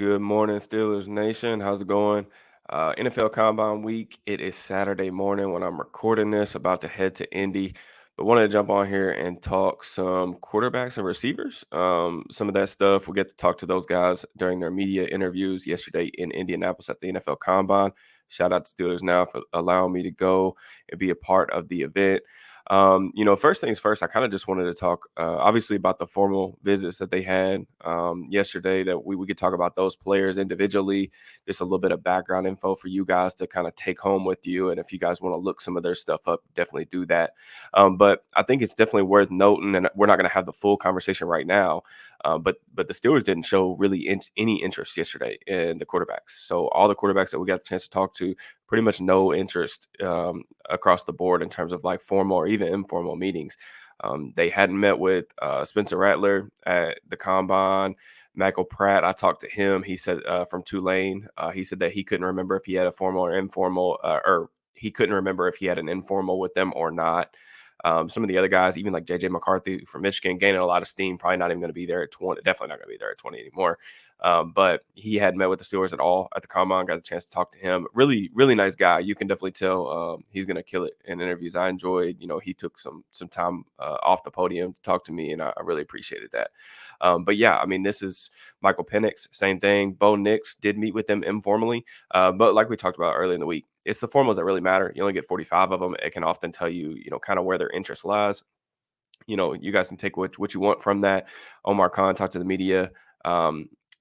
Good morning, Steelers Nation. How's it going? NFL Combine Week. It is Saturday morning when I'm recording this, about to head to Indy. But wanted to jump on here and talk some quarterbacks and receivers. Some of that stuff. We'll get to talk to those guys during their media interviews yesterday in Indianapolis at the NFL Combine. Shout out to Steelers Now for allowing me to go and be a part of the event. First things first, I kind of just wanted to talk, obviously, about the formal visits that they had yesterday. That we could talk about those players individually, just a little bit of background info for you guys to kind of take home with you. And if you guys want to look some of their stuff up, definitely do that. But I think it's definitely worth noting, and we're not going to have the full conversation right now. But the Steelers didn't show really any interest yesterday in the quarterbacks. So all the quarterbacks that we got the chance to talk to, pretty much no interest across the board in terms of like formal or even informal meetings. They hadn't met with Spencer Rattler at the combine. Michael Pratt, I talked to him. He said from Tulane, he said that he couldn't remember if he had a formal or informal, or he couldn't remember if he had an informal with them or not. Some of the other guys, even like JJ McCarthy from Michigan, gaining a lot of steam, probably not even going to be there at 20, definitely not going to be there at 20 anymore. But he hadn't met with the Steelers at all at the combine. Got a chance to talk to him. Really, really nice guy. You can definitely tell he's going to kill it in interviews. I enjoyed, he took some time off the podium to talk to me, and I really appreciated that. But yeah, I mean, this is Michael Penix, same thing. Bo Nix did meet with them informally, but like we talked about earlier in the week, it's the formals that really matter. You only get 45 of them. It can often tell you, kind of where their interest lies. You guys can take what you want from that. Omar Khan talked to the media a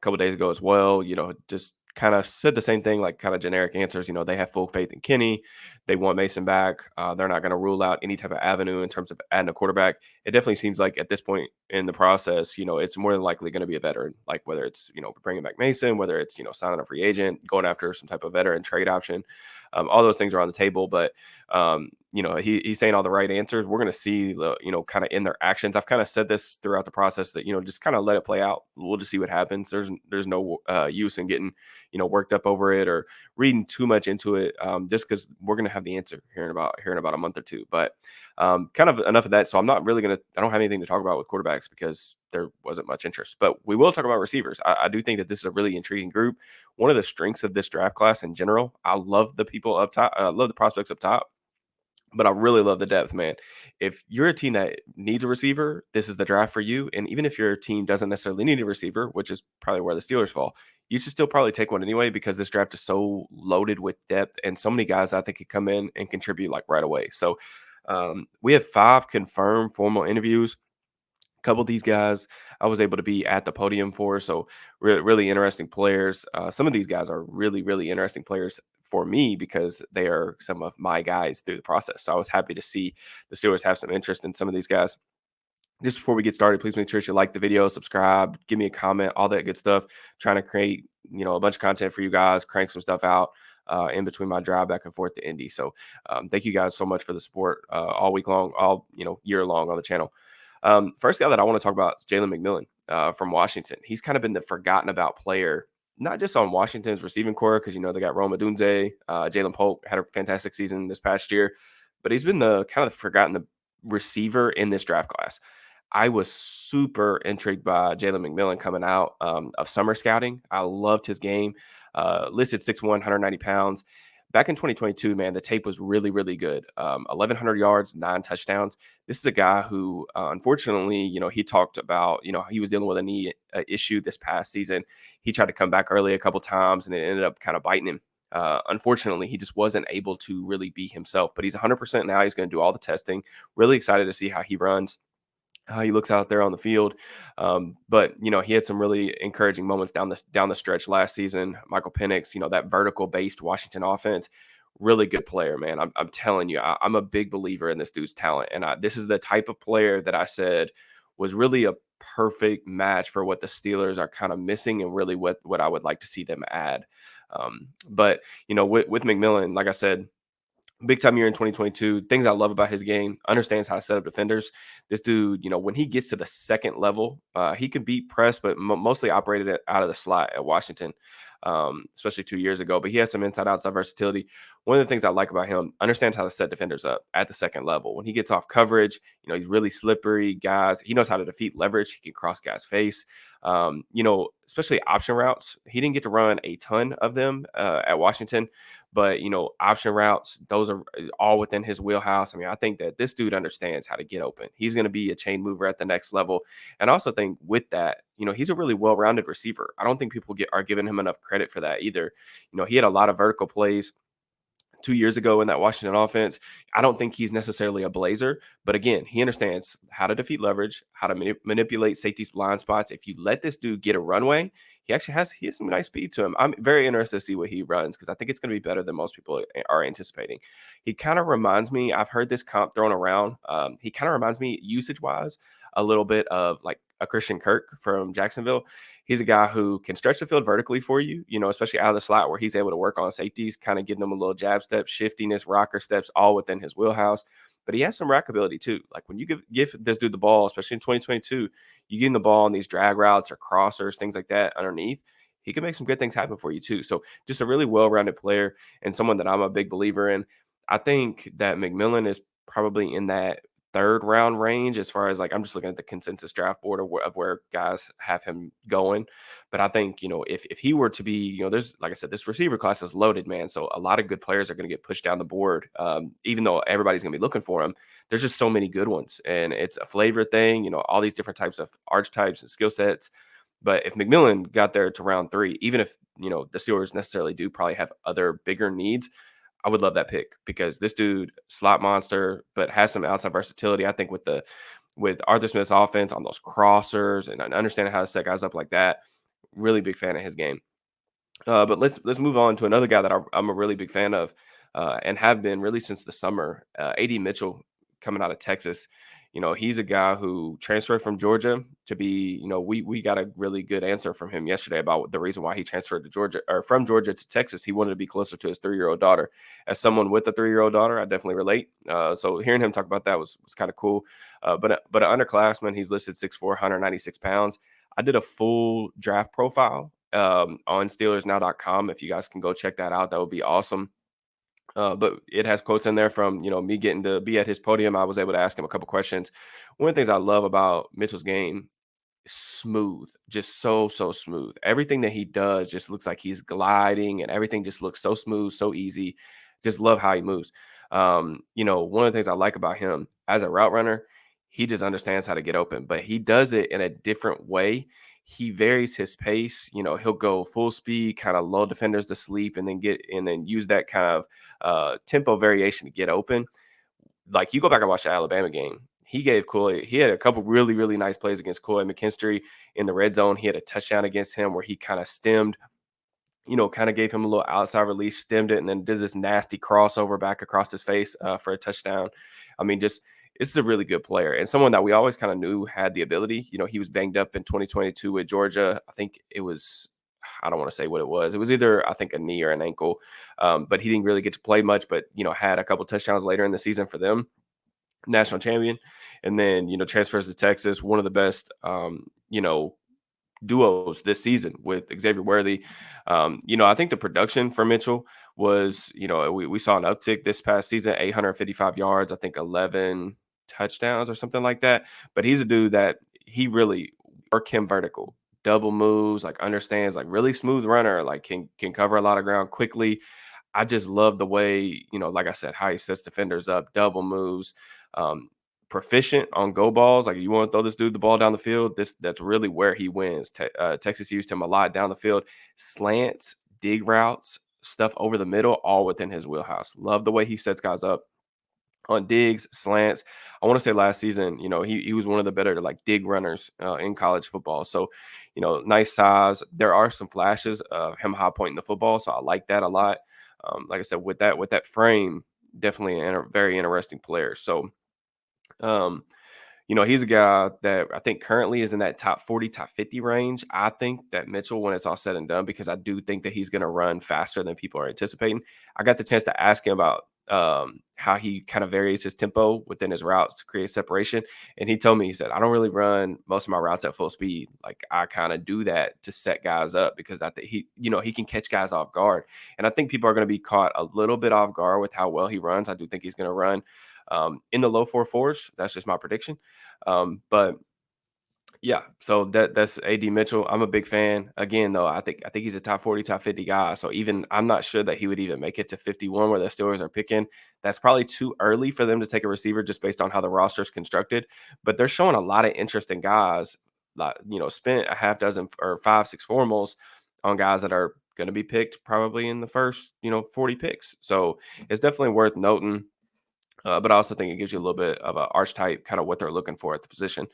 couple days ago as well. Just kind of said the same thing, like kind of generic answers. They have full faith in Kenny. They want Mason back. They're not going to rule out any type of avenue in terms of adding a quarterback. It definitely seems like at this point in the process, it's more than likely going to be a veteran. Like whether it's bringing back Mason, whether it's signing a free agent, going after some type of veteran trade option. All those things are on the table, but he's saying all the right answers. We're going to see the, kind of in their actions. I've kind of said this throughout the process that, just kind of let it play out. We'll just see what happens. There's no use in getting, worked up over it or reading too much into it, just because we're going to have the answer here in about a month or two. But kind of enough of that. So I don't have anything to talk about with quarterbacks because there wasn't much interest, but we will talk about receivers. I do think that this is a really intriguing group. One of the strengths of this draft class in general, I love the people up top. I love the prospects up top, but I really love the depth, man. If you're a team that needs a receiver, this is the draft for you. And even if your team doesn't necessarily need a receiver, which is probably where the Steelers fall, you should still probably take one anyway because this draft is so loaded with depth and so many guys I think could come in and contribute like right away. So we have 5 confirmed formal interviews. A couple of these guys I was able to be at the podium for, so really interesting players. Some of these guys are really, really interesting players for me because they are some of my guys through the process. So I was happy to see the Steelers have some interest in some of these guys. Just before we get started, please make sure you like the video, subscribe, give me a comment, all that good stuff. Trying to create, a bunch of content for you guys, crank some stuff out in between my drive back and forth to Indy. So thank you guys so much for the support all week long, all year long on the channel. First guy that I want to talk about is Jalen McMillan from Washington. He's kind of been the forgotten about player, not just on Washington's receiving core, because they got Rome Odunze, Jalen Polk had a fantastic season this past year, but he's been the kind of forgotten receiver in this draft class. I was super intrigued by Jalen McMillan coming out of summer scouting. I loved his game. Listed 6'1", 190 pounds. Back in 2022, man, the tape was really, really good. 1,100 yards, 9 touchdowns. This is a guy who, unfortunately, he talked about, he was dealing with a knee issue this past season. He tried to come back early a couple times, and it ended up kind of biting him. Unfortunately, he just wasn't able to really be himself. But he's 100% now. He's going to do all the testing. Really excited to see how he runs, how he looks out there on the field. But he had some really encouraging moments down the stretch last season. Michael Penix, that vertical based Washington offense, really good player, man. I'm telling you, I'm a big believer in this dude's talent. And this is the type of player that I said was really a perfect match for what the Steelers are kind of missing and really what I would like to see them add. But with McMillan, like I said, Big time year in 2022. Things I love about his game, understands how to set up defenders. This dude, when he gets to the second level, he can beat press, but mostly operated it out of the slot at Washington, especially 2 years ago. But he has some inside outside versatility. One of the things I like about him, understands how to set defenders up at the second level. When he gets off coverage, he's really slippery. Guys, he knows how to defeat leverage. He can cross guys' face. Especially option routes. He didn't get to run a ton of them at Washington, but option routes, those are all within his wheelhouse. I mean, I think that this dude understands how to get open. He's going to be a chain mover at the next level. And I also think with that, he's a really well-rounded receiver. I don't think people are giving him enough credit for that either. He had a lot of vertical plays 2 years ago in that Washington offense. I don't think he's necessarily a blazer, but again, he understands how to defeat leverage, how to manipulate safety's blind spots. If you let this dude get a runway, he has some nice speed to him. I'm very interested to see what he runs because I think it's going to be better than most people are anticipating. He kind of reminds me. I've heard this comp thrown around. He kind of reminds me usage wise a little bit of like a Christian Kirk from Jacksonville. He's a guy who can stretch the field vertically for you, especially out of the slot where he's able to work on safeties, kind of giving them a little jab step, shiftiness, rocker steps, all within his wheelhouse. But he has some rack ability too. Like when you give this dude the ball, especially in 2022, you give him the ball on these drag routes or crossers, things like that underneath. He can make some good things happen for you too. So just a really well-rounded player and someone that I'm a big believer in. I think that McMillan is probably in that third round range as far as like I'm just looking at the consensus draft board of where guys have him going. But I think, if he were to be, there's like I said, this receiver class is loaded, man. So a lot of good players are going to get pushed down the board. Even though everybody's going to be looking for him, there's just so many good ones. And it's a flavor thing, all these different types of archetypes and skill sets. But if McMillan got there to round three, even if, the Steelers necessarily do probably have other bigger needs, I would love that pick because this dude, slot monster, but has some outside versatility. I think with Arthur Smith's offense on those crossers and understanding how to set guys up like that, really big fan of his game. But let's move on to another guy that I'm a really big fan of, and have been really since the summer. Ad Mitchell coming out of Texas. He's a guy who transferred from Georgia to be. We got a really good answer from him yesterday about the reason why he transferred to Georgia or from Georgia to Texas. He wanted to be closer to his 3-year-old daughter. As someone with a 3-year-old daughter, I definitely relate. So hearing him talk about that was kind of cool. But an underclassman, he's listed 6'4", 196 pounds. I did a full draft profile on SteelersNow.com. If you guys can go check that out, that would be awesome. But it has quotes in there from me getting to be at his podium. I was able to ask him a couple questions. One of the things I love about Mitchell's game, smooth, just so smooth. Everything that he does just looks like he's gliding, and everything just looks so smooth, so easy. Just love how he moves. One of the things I like about him as a route runner, he just understands how to get open, but he does it in a different way. He varies his pace. He'll go full speed, kind of lull defenders to sleep, and then use that kind of tempo variation to get open. Like you go back and watch the Alabama game, he had a couple really, really nice plays against Koy McKinstry in the red zone. He had a touchdown against him where he kind of stemmed, kind of gave him a little outside release, stemmed it, and then did this nasty crossover back across his face for a touchdown. I mean, just this is a really good player and someone that we always kind of knew had the ability. He was banged up in 2022 with Georgia. I think it was, I don't want to say what it was. It was either, I think, a knee or an ankle, but he didn't really get to play much, but, had a couple touchdowns later in the season for them, national champion. And then, transfers to Texas, one of the best, duos this season with Xavier Worthy. I think the production for Mitchell was, we saw an uptick this past season, 855 yards, I think 11 touchdowns or something like that. But he's a dude that he really work him vertical, double moves, like understands, like really smooth runner, like can cover a lot of ground quickly. I just love the way, like I said, how he sets defenders up, double moves, um, proficient on go balls. Like you want to throw this dude the ball down the field, that's really where he wins. Texas used him a lot down the field, slants, dig routes, stuff over the middle, all within his wheelhouse. Love the way he sets guys up on digs, slants. I want to say last season, he was one of the better like dig runners in college football. So, nice size. There are some flashes of him high pointing the football, so I like that a lot. Like I said, with that frame, definitely a very interesting player. So, um, he's a guy that I think currently is in that top 40, top 50 range. I think that Mitchell, when it's all said and done, because I do think that he's going to run faster than people are anticipating. I got the chance to ask him about how he kind of varies his tempo within his routes to create separation. And he told me, he said, I don't really run most of my routes at full speed. Like I kind of do that to set guys up because I think he can catch guys off guard. And I think people are going to be caught a little bit off guard with how well he runs. I do think he's going to run in the low 4.4s. That's just my prediction. But yeah, so that's AD Mitchell. I'm a big fan. Again, though, I think he's a top 40, top 50 guy. So even I'm not sure that he would even make it to 51 where the Steelers are picking. That's probably too early for them to take a receiver just based on how the roster is constructed. But they're showing a lot of interesting guys. Like, spent a half dozen or 5, 6 formals on guys that are going to be picked probably in the first, 40 picks. So it's definitely worth noting. But I also think it gives you a little bit of an archetype, kind of what they're looking for at the position.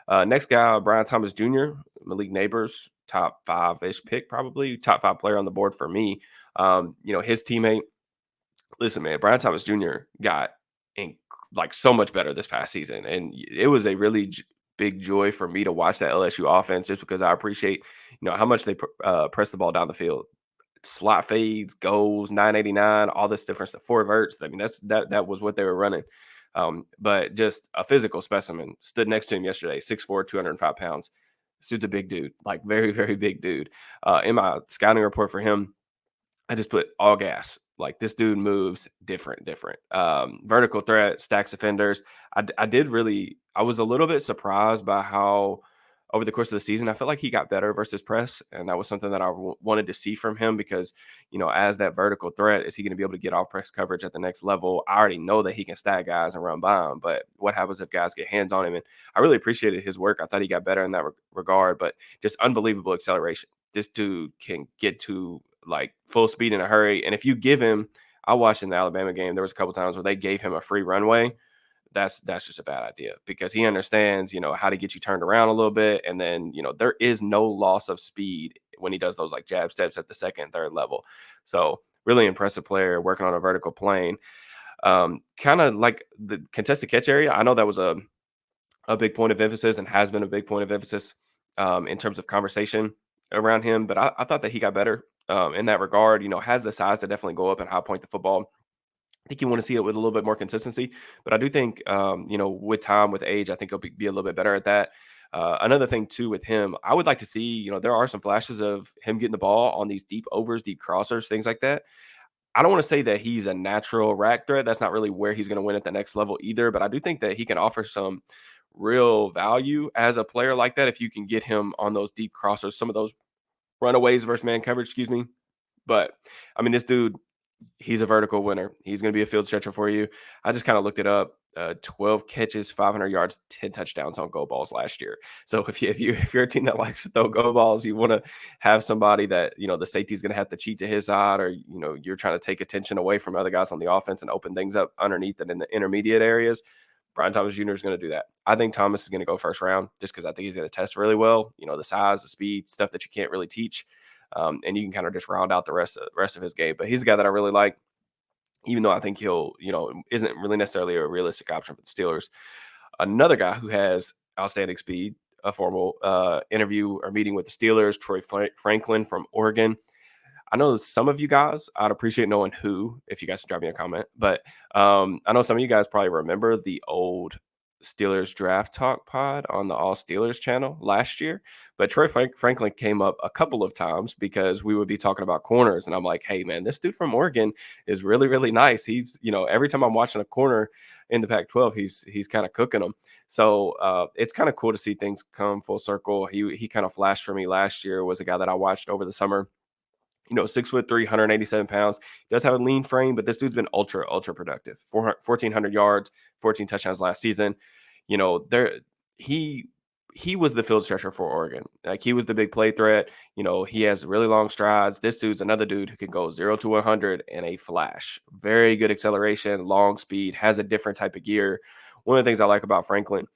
Next guy, Brian Thomas Jr., Malik Neighbors, top five-ish pick, probably top five player on the board for me. His teammate, listen, man, Brian Thomas Jr. got in, like so much better this past season. And it was a really big joy for me to watch that LSU offense just because I appreciate, how much they press the ball down the field. Slot fades, goals, 989, all this different stuff, four verts. I mean, that was what they were running. But just a physical specimen. Stood next to him yesterday, 6'4", 205 pounds. This dude's a big dude, like very, very big dude. In my scouting report for him, I just put all gas. Like this dude moves different. Vertical threat, stacks defenders. I was a little bit surprised by how over the course of the season, I felt like he got better versus press. And that was something that I wanted to see from him because, as that vertical threat, is he going to be able to get off press coverage at the next level? I already know that he can stack guys and run by him, but what happens if guys get hands on him? And I really appreciated his work. I thought he got better in that regard, but just unbelievable acceleration. This dude can get to like full speed in a hurry. And if you give him, I watched in the Alabama game, there was a couple times where they gave him a free runway. That's just a bad idea because he understands, how to get you turned around a little bit. And then, there is no loss of speed when he does those like jab steps at the second, third level. So really impressive player working on a vertical plane. Kind of like the contested catch area. I know that was a big point of emphasis and has been a big point of emphasis in terms of conversation around him. But I thought that he got better in that regard. Has the size to definitely go up and high point the football. I think you want to see it with a little bit more consistency, but I do think, with time, with age, I think he'll be a little bit better at that. Another thing too with him, I would like to see, there are some flashes of him getting the ball on these deep overs, deep crossers, things like that. I don't want to say that he's a natural rack threat. That's not really where he's going to win at the next level either. But I do think that he can offer some real value as a player like that if you can get him on those deep crossers, some of those runaways versus man coverage, excuse me. But I mean, this dude, he's a vertical winner. He's going to be a field stretcher for you. I just kind of looked it up. 12 catches, 500 yards, 10 touchdowns on go balls last year. So if you're a team that likes to throw go balls, you want to have somebody that the safety is going to have to cheat to his side, or you're trying to take attention away from other guys on the offense and open things up underneath and in the intermediate areas. Brian Thomas Jr. is going to do that. I think Thomas is going to go first round just because I think he's going to test really well. The size, the speed, stuff that you can't really teach. And you can kind of just round out the rest of his game. But he's a guy that I really like, even though I think he'll, isn't really necessarily a realistic option for the Steelers. Another guy who has outstanding speed, a formal interview or meeting with the Steelers, Troy Franklin from Oregon. I know some of you guys, I'd appreciate knowing who, if you guys can drop me a comment. But I know some of you guys probably remember the old Steelers Draft Talk pod on the All Steelers channel last year. But Troy Franklin came up a couple of times because we would be talking about corners. And I'm like, hey, man, this dude from Oregon is really, really nice. He's, every time I'm watching a corner in the Pac-12, he's kind of cooking them. So it's kind of cool to see things come full circle. He kind of flashed for me last year, was a guy that I watched over the summer. 6'3", 187 pounds. He does have a lean frame, but this dude's been ultra productive. 1,400 yards, 14 touchdowns last season. There he was the field stretcher for Oregon. Like he was the big play threat. He has really long strides. This dude's another dude who can go 0 to 100 in a flash. Very good acceleration, long speed, has a different type of gear. One of the things I like about Franklin,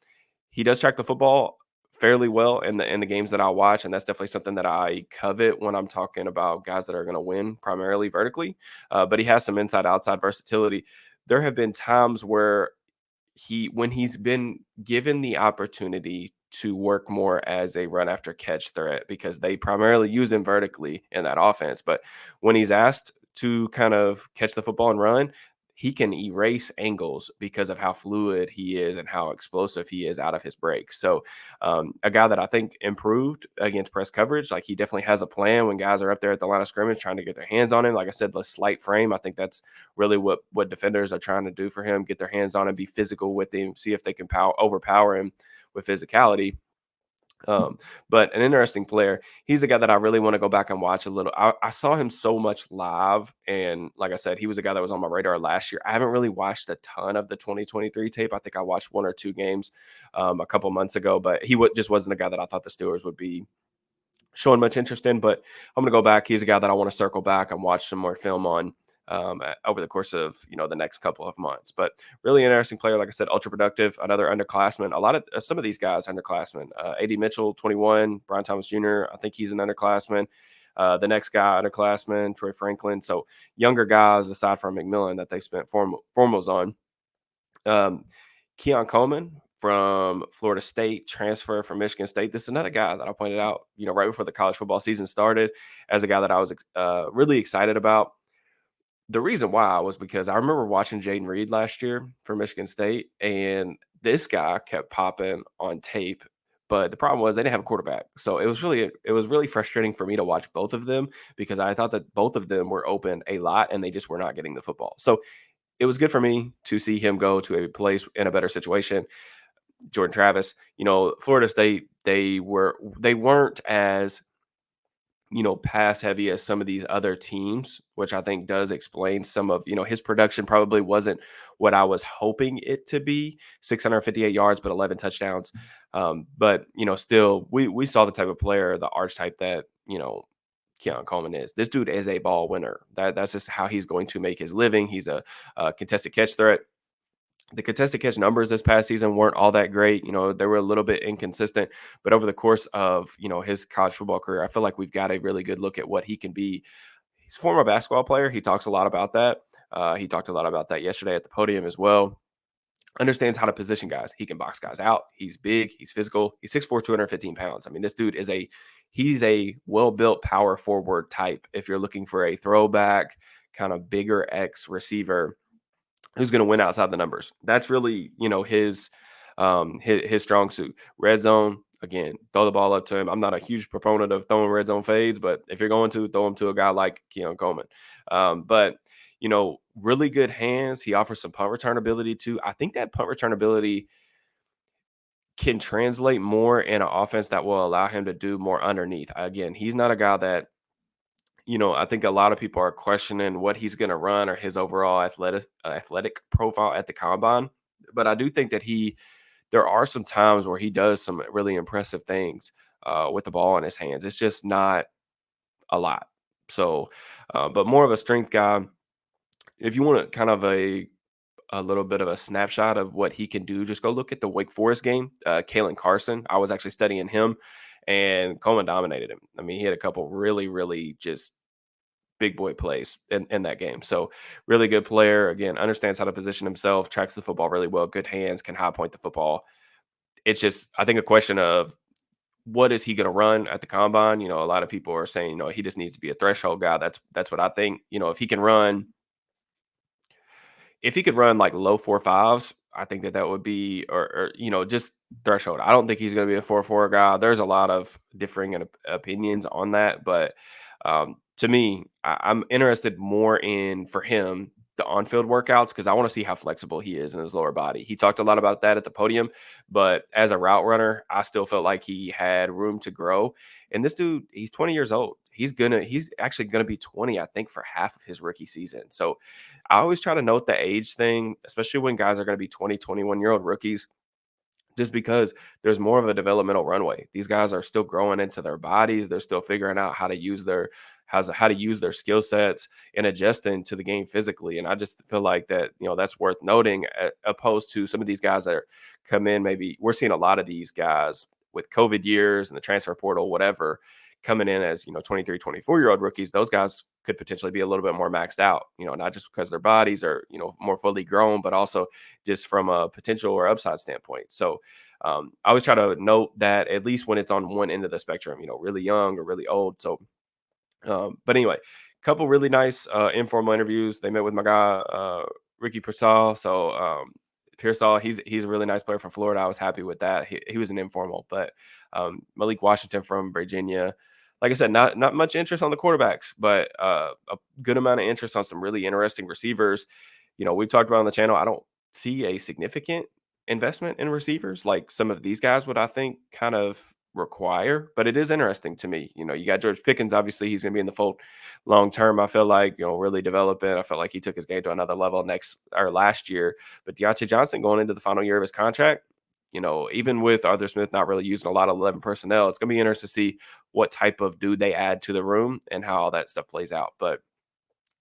he does track the football fairly well in the games that I watch, and that's definitely something that I covet when I'm talking about guys that are going to win primarily vertically. But he has some inside-outside versatility. There have been times where when he's been given the opportunity to work more as a run after catch threat because they primarily used him vertically in that offense. But when he's asked to kind of catch the football and run, he can erase angles because of how fluid he is and how explosive he is out of his breaks. So, a guy that I think improved against press coverage. Like, he definitely has a plan when guys are up there at the line of scrimmage trying to get their hands on him. Like I said, the slight frame, I think that's really what defenders are trying to do for him: get their hands on him, be physical with him, see if they can overpower him with physicality. Um, but an interesting player. He's a guy that I really want to go back and watch a little. I saw him so much live, and like I said, he was a guy that was on my radar last year. I haven't really watched a ton of the 2023 tape. I think I watched one or two games a couple months ago, but just wasn't a guy that I thought the Steelers would be showing much interest in. But I'm going to go back. He's a guy that I want to circle back and watch some more film on over the course of the next couple of months. But really interesting player, like I said, ultra productive. Another underclassman. A lot of some of these guys underclassmen. Ad Mitchell, 21. Brian Thomas Jr. I think he's an underclassman. The next guy, underclassman, Troy Franklin. So younger guys aside from McMillan that they spent formals on. Keon Coman from Florida State, transfer from Michigan State. This is another guy that I pointed out, right before the college football season started, as a guy that I was really excited about. The reason why was because I remember watching Jaden Reed last year for Michigan State, and this guy kept popping on tape. But the problem was they didn't have a quarterback, so it was really frustrating for me to watch both of them because I thought that both of them were open a lot and they just were not getting the football. So it was good for me to see him go to a place in a better situation. Jordan Travis, Florida State, they weren't as pass heavy as some of these other teams, which I think does explain some of his production probably wasn't what I was hoping it to be. 658 yards, but 11 touchdowns. But still, we saw the type of player, the archetype that Keon Coleman is. This dude is a ball winner. That's just how he's going to make his living. He's a contested catch threat. The contested catch numbers this past season weren't all that great. They were a little bit inconsistent, but over the course of, his college football career, I feel like we've got a really good look at what he can be. He's a former basketball player. He talks a lot about that. He talked a lot about that yesterday at the podium as well. Understands how to position guys. He can box guys out. He's big. He's physical. He's 6'4", 215 pounds. I mean, this dude he's a well-built power forward type. If you're looking for a throwback kind of bigger X receiver who's going to win outside the numbers. That's really, his strong suit. Red zone, again, throw the ball up to him. I'm not a huge proponent of throwing red zone fades, but if you're going to, throw them to a guy like Keon Coleman. But really good hands. He offers some punt return ability too. I think that punt return ability can translate more in an offense that will allow him to do more underneath. Again, he's not a guy that I think a lot of people are questioning what he's going to run or his overall athletic profile at the combine. But I do think that there are some times where he does some really impressive things with the ball in his hands. It's just not a lot. So, but more of a strength guy. If you want kind of a little bit of a snapshot of what he can do, just go look at the Wake Forest game. Kalen Carson, I was actually studying him, and Coleman dominated him. I mean, he had a couple really, really just big boy plays in that game. So really good player. Again, understands how to position himself, tracks the football really well, good hands, can high point the football. It's just, I think, a question of what is he going to run at the combine? A lot of people are saying, he just needs to be a threshold guy. That's what I think. If he can run if he could run like low 4.5s, I think that would be, or just threshold. I don't think he's going to be a 4.4 guy. There's a lot of differing opinions on that, but to me, I'm interested more in for him the on-field workouts because I want to see how flexible he is in his lower body. He talked a lot about that at the podium, but as a route runner, I still felt like he had room to grow. And this dude, he's 20 years old. He's actually gonna be 20, I think, for half of his rookie season. So I always try to note the age thing, especially when guys are gonna be 20, 21-year-old rookies, just because there's more of a developmental runway. These guys are still growing into their bodies. They're still figuring out how to use their skill sets and adjusting to the game physically. And I just feel like that, that's worth noting opposed to some of these guys that come in. Maybe we're seeing a lot of these guys with COVID years and the transfer portal, whatever, coming in as, 23, 24-year-old rookies. Those guys could potentially be a little bit more maxed out, not just because their bodies are, more fully grown, but also just from a potential or upside standpoint. So I always try to note that at least when it's on one end of the spectrum, really young or really old. So, but anyway, couple really nice informal interviews. They met with my guy, Ricky Pearsall. So Pearsall, he's a really nice player from Florida. I was happy with that. He was an informal, but Malik Washington from Virginia. Like I said, not much interest on the quarterbacks, but a good amount of interest on some really interesting receivers. We've talked about on the channel. I don't see a significant investment in receivers like some of these guys would, I think, kind of require. But it is interesting to me. You got George Pickens. Obviously, he's going to be in the fold long term. I feel like really develop it. I felt like he took his game to another level last year. But Deontay Johnson going into the final year of his contract. Even with Arthur Smith not really using a lot of 11 personnel, it's going to be interesting to see what type of dude they add to the room and how all that stuff plays out. But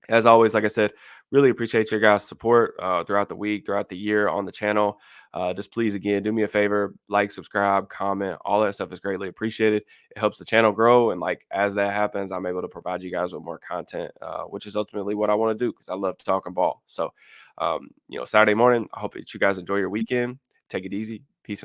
as always, like I said, really appreciate your guys' support throughout the week, throughout the year on the channel. Just please, again, do me a favor, like, subscribe, comment, all that stuff is greatly appreciated. It helps the channel grow. And like as that happens, I'm able to provide you guys with more content, which is ultimately what I want to do because I love talking ball. So, Saturday morning, I hope that you guys enjoy your weekend. Take it easy. Peace and